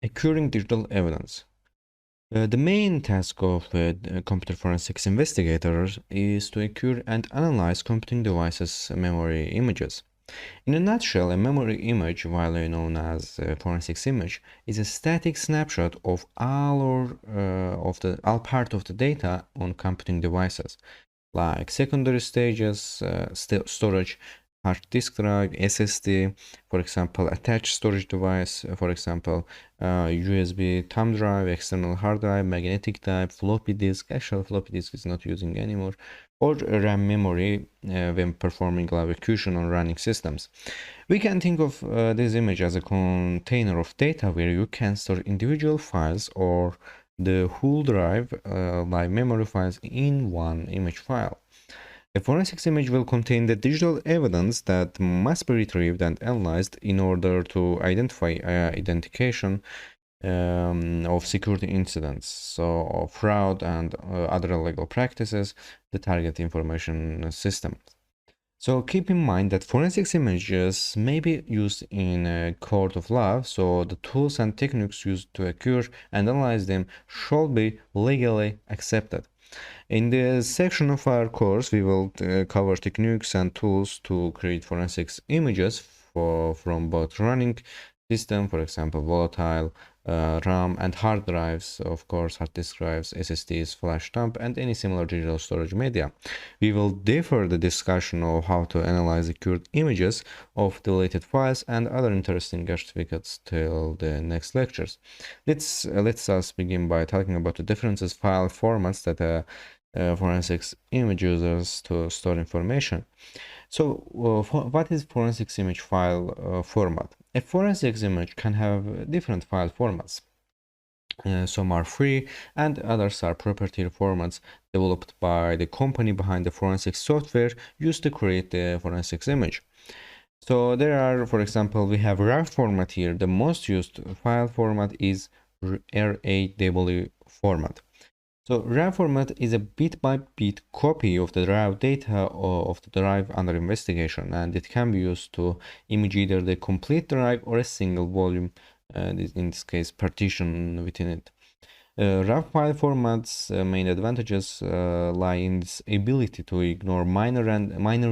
Acquiring digital evidence. The main task of computer forensics investigators is to acquire and analyze computing devices' memory images. In a nutshell, a memory image, widely known as a forensics image, is a static snapshot of all part of the data on computing devices, like secondary stages, storage, hard disk drive, SSD, for example, attached storage device, for example, USB thumb drive, external hard drive, magnetic drive, floppy disk. Actually, floppy disk is not using anymore, or RAM memory when performing live execution on running systems. We can think of this image as a container of data where you can store individual files or the whole drive, like memory files, in one image file. A forensics image will contain the digital evidence that must be retrieved and analyzed in order to identify identification of security incidents, so fraud and other illegal practices that target information systems. So keep in mind that forensics images may be used in a court of law, so the tools and techniques used to acquire and analyze them should be legally accepted. In this section of our course, we will cover techniques and tools to create forensics images from both running system, for example, volatile, RAM and hard drives, of course, hard disk drives, SSDs, flash dump, and any similar digital storage media. We will defer the discussion of how to analyze accurate images of deleted files and other interesting certificates till the next lectures. Let's us begin by talking about the differences file formats that forensics image users to store information. So what is forensics image file format? A forensics image can have different file formats. Some are free and others are proprietary formats developed by the company behind the forensics software used to create the forensics image. So there are, for example, we have RAW format here. The most used file format is RAW format. So RAW format is a bit-by-bit copy of the raw data of the drive under investigation, and it can be used to image either the complete drive or a single volume, in this case partition within it. RAW file format's main advantages lie in its ability to ignore minor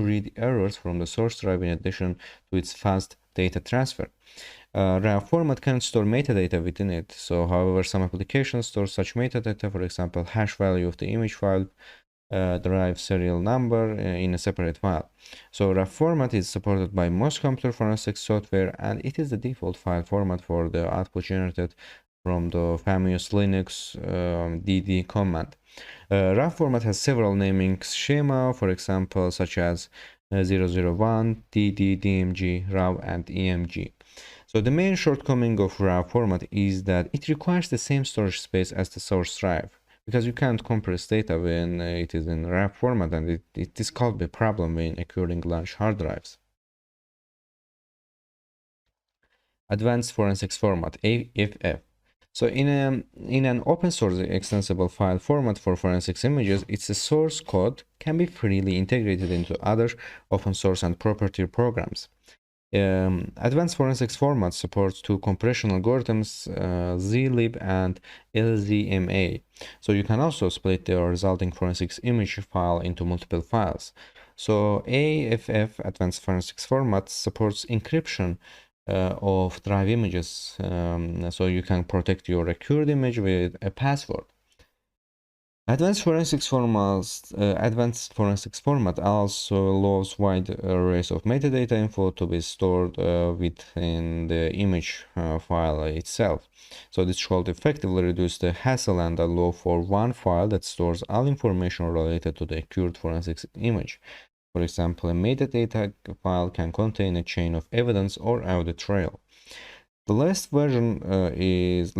read errors from the source drive in addition to its fast data transfer. RAW format can store metadata within it. So, however, some applications store such metadata, for example, hash value of the image file, drive serial number in a separate file. So, RAW format is supported by most computer forensics software, and it is the default file format for the output generated from the famous Linux dd command. RAW format has several naming schema, for example, such as 001, dd, dmg, raw, and emg. So the main shortcoming of RAW format is that it requires the same storage space as the source drive, because you can't compress data when it is in RAW format, and this could be a problem when acquiring large hard drives. Advanced forensics format, AFF. So in an open source extensible file format for forensics images, its source code can be freely integrated into other open source and proprietary programs. Advanced forensics format supports two compression algorithms, zlib and lzma. So you can also split the resulting forensics image file into multiple files. So AFF, Advanced Forensics Format, supports encryption of drive images, so you can protect your accurate image with a password. Advanced forensics format also allows wide arrays of metadata info to be stored within the image file itself. So this should effectively reduce the hassle and allow for one file that stores all information related to the accurate forensics image. For example, a metadata file can contain a chain of evidence or audit trail. The last version AFF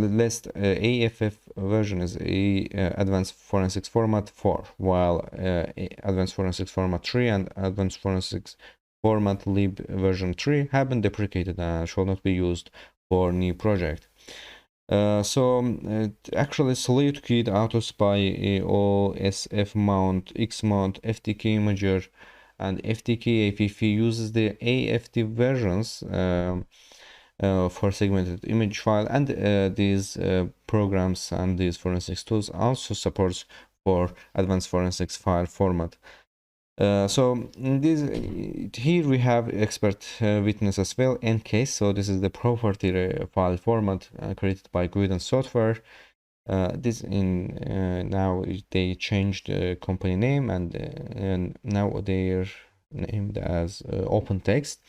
version is Advanced Forensics Format 4, while Advanced Forensics Format 3 and Advanced Forensics Format lib version 3 have been deprecated and shall not be used for new project. Actually Salute Kit, Autospy, OSF Mount, Xmount, FTK Imager, and FTK AFF uses the AFT versions for segmented image file, and these programs and these forensics tools also supports for advanced forensics file format. So in this here we have expert witness as well, encase. So this is the property file format created by Guidance Software. This in now they changed the company name, and now they're named as open text.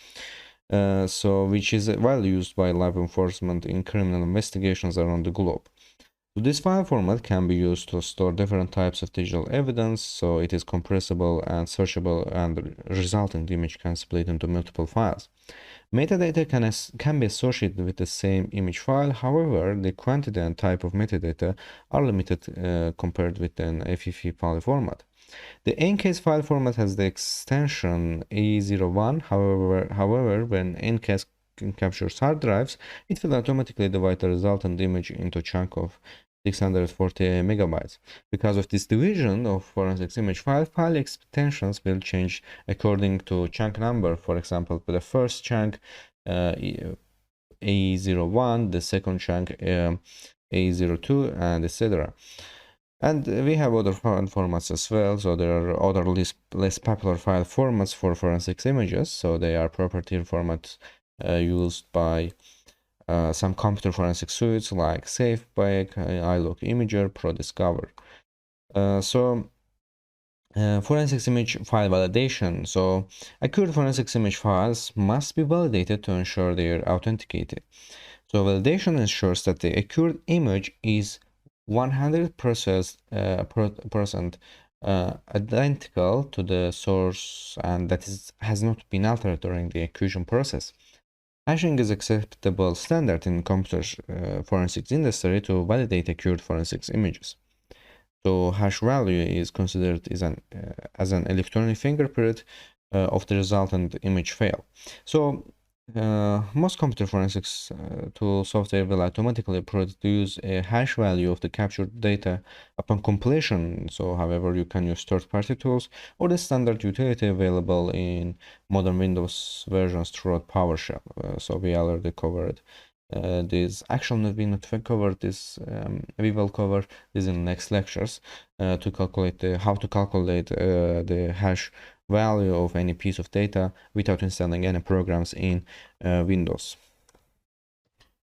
So which is well used by law enforcement in criminal investigations around the globe. So this file format can be used to store different types of digital evidence, so it is compressible and searchable, and the resultant image can split into multiple files. Metadata can be associated with the same image file. However, the quantity and type of metadata are limited compared with an FFP file format. The encase file format has the extension A01. However, when encase captures hard drives, it will automatically divide the resultant image into a chunk of 640 megabytes. Because of this division of forensics image file extensions will change according to chunk number. For example, the first chunk A01, the second chunk A02, and etc. And we have other file formats as well. So there are other less popular file formats for forensics images. So they are proprietary formats used by some computer forensic suites like SafeBake, iLook Imager, ProDiscover. Forensics image file validation. So accurate forensics image files must be validated to ensure they are authenticated. So validation ensures that the accurate image is 100% identical to the source, and that has not been altered during the accusation process. Hashing is acceptable standard in computer forensics industry to validate accurate forensics images. So hash value is considered as an electronic fingerprint of the resultant image file. So most computer forensics tool software will automatically produce a hash value of the captured data upon completion. So however, you can use third-party tools or the standard utility available in modern Windows versions throughout PowerShell. So we already covered this. Actually, we not covered this. We will cover this in the next lectures to calculate how to calculate the hash value of any piece of data without installing any programs in Windows.